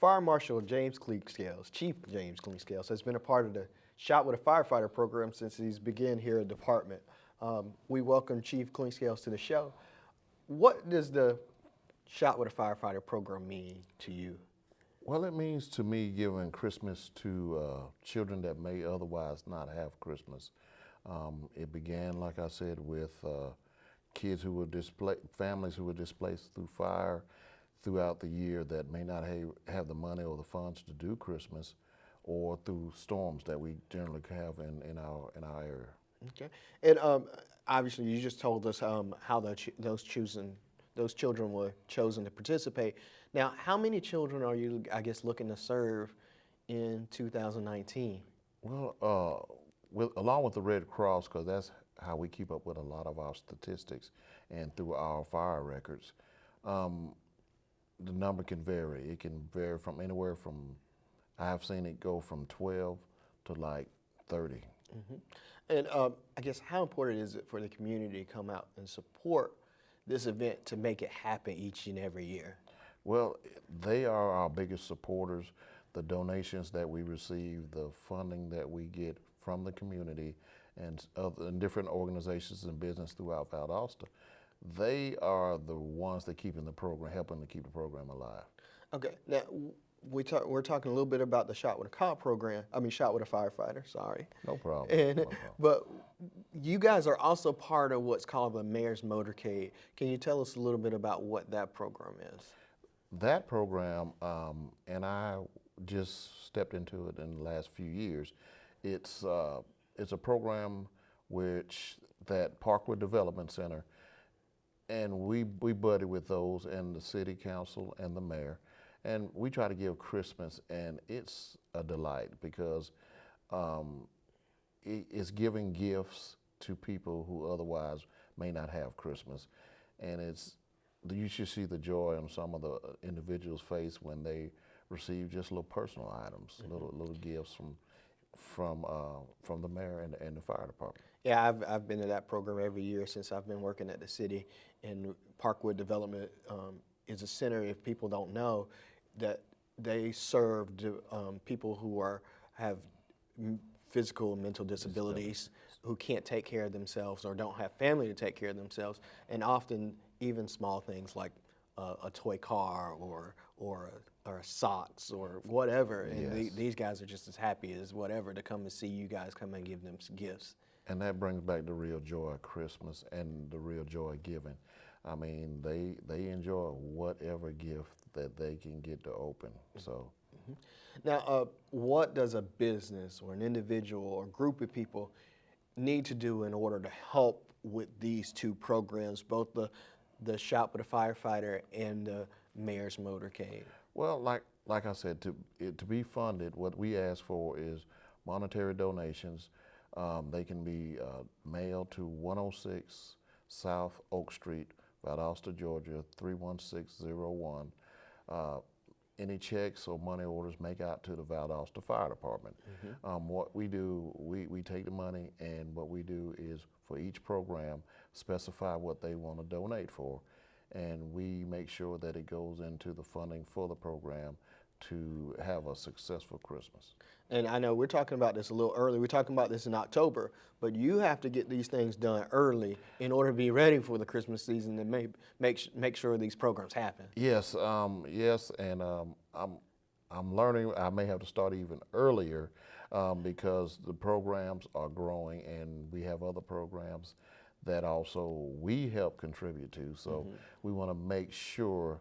Fire Marshal James Cleek-Scales, Chief James Cleek-Scales, has been a part of the Shot with a Firefighter program since he's began here at the department. We welcome Chief Cleek-Scales to the show. What does the Shot with a Firefighter program mean to you? Well, it means to me giving Christmas to children that may otherwise not have Christmas. It began, like I said, with kids who were displaced, families who were displaced through fire throughout the year that may not have the money or the funds to do Christmas, or through storms that we generally have in our area. Okay, and obviously you just told us how those children were chosen to participate. Now, how many children are you, I guess, looking to serve in 2019? Well, along with the Red Cross, because that's how we keep up with a lot of our statistics and through our fire records, the number can vary. It can vary from anywhere from, I've seen it go from 12 to like 30. Mm-hmm. And I guess, how important is it for the community to come out and support this event to make it happen each and every year? Well, they are our biggest supporters. The donations that we receive, the funding that we get from the community and different organizations and business throughout Valdosta, they are the ones that keeping the program, helping to keep the program alive. Okay, now we're talking a little bit about the Shot with a Cop program. I mean, Shot with a Firefighter. Sorry. No problem. And, no problem. But you guys are also part of what's called the Mayor's Motorcade. Can you tell us a little bit about what that program is? That program, and I just stepped into it in the last few years. It's a program that Parkwood Development Center, and we buddy with those and the city council and the mayor, and we try to give Christmas, and it's a delight because it's giving gifts to people who otherwise may not have Christmas, and you should see the joy on some of the individuals' face when they receive just little personal items, mm-hmm. little gifts from the mayor and the fire department. Yeah, I've been to that program every year since I've been working at the city. And Parkwood Development is a center, if people don't know, that they serve people who have physical and mental disabilities, who can't take care of themselves or don't have family to take care of themselves, and often even small things like a toy car or socks or whatever. And Yes. these guys are just as happy as whatever to come and see you guys come and give them some gifts. And that brings back the real joy of Christmas and the real joy of giving. I mean, they enjoy whatever gift that they can get to open. So. Mm-hmm. Now, what does a business or an individual or group of people need to do in order to help with these two programs, both the Shot with a Firefighter and the Mayor's Motorcade? Well, like I said, to be funded, what we ask for is monetary donations. They can be mailed to 106 South Oak Street, Valdosta, Georgia, 31601. Any checks or money orders make out to the Valdosta Fire Department. Mm-hmm. What we do, we take the money, and what we do is for each program specify what they want to donate for, and we make sure that it goes into the funding for the program to have a successful Christmas. And I know we're talking about this a little early. We're talking about this in October, but you have to get these things done early in order to be ready for the Christmas season and make sure these programs happen. Yes, yes, and I'm learning. I may have to start even earlier because the programs are growing, and we have other programs that also we help contribute to. So mm-hmm. we want to make sure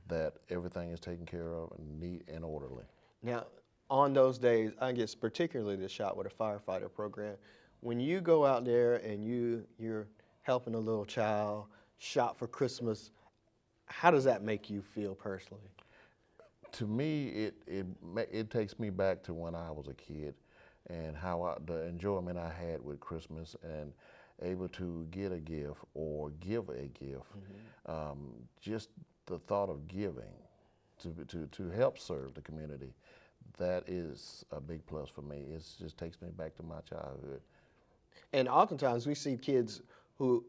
that everything is taken care of and neat and orderly. Now, on those days, I guess particularly the Shot with a Firefighter program, when you go out there and you're helping a little child shop for Christmas, how does that make you feel personally? To me, it takes me back to when I was a kid and the enjoyment I had with Christmas and able to get a gift or give a gift. Mm-hmm. Just the thought of giving to help serve the community, that is a big plus for me. It just takes me back to my childhood. And oftentimes we see kids who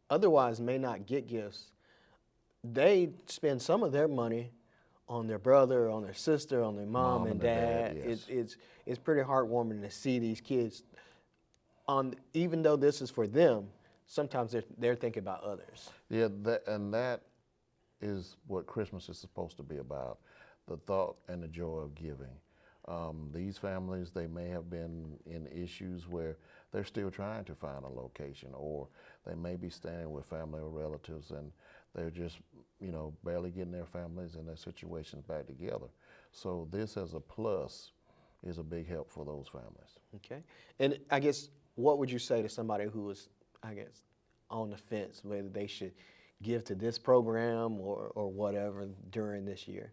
otherwise may not get gifts. They spend some of their money on their brother, on their sister, on their mom, Mom and their dad. yes. It's pretty heartwarming to see these kids. Even though this is for them, sometimes they're thinking about others. Yeah, that is what Christmas is supposed to be about, the thought and the joy of giving. These families, they may have been in issues where they're still trying to find a location, or they may be staying with family or relatives and they're just, barely getting their families and their situations back together. So this as a plus is a big help for those families. Okay. And I guess, what would you say to somebody who is, I guess, on the fence, whether they should give to this program or whatever during this year?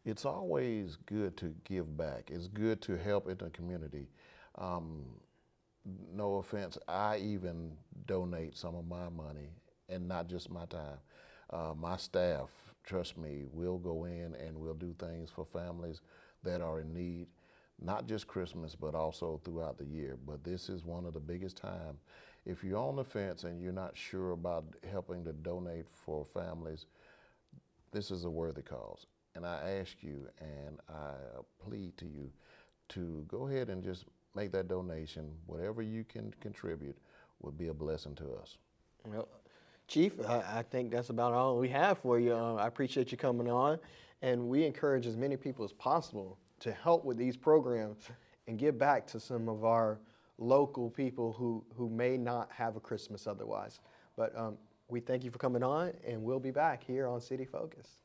It's always good to give back. It's good to help in the community. No offense, I even donate some of my money, and not just my time. My staff, trust me, will go in and we'll do things for families that are in need, not just Christmas, but also throughout the year. But this is one of the biggest times. If you're on the fence and you're not sure about helping to donate for families, this is a worthy cause. And I ask you and I plead to you to go ahead and just make that donation. Whatever you can contribute would be a blessing to us. Well, Chief, I think that's about all we have for you. I appreciate you coming on, and we encourage as many people as possible to help with these programs and give back to some of our local people who may not have a Christmas otherwise. But we thank you for coming on, and we'll be back here on City Focus.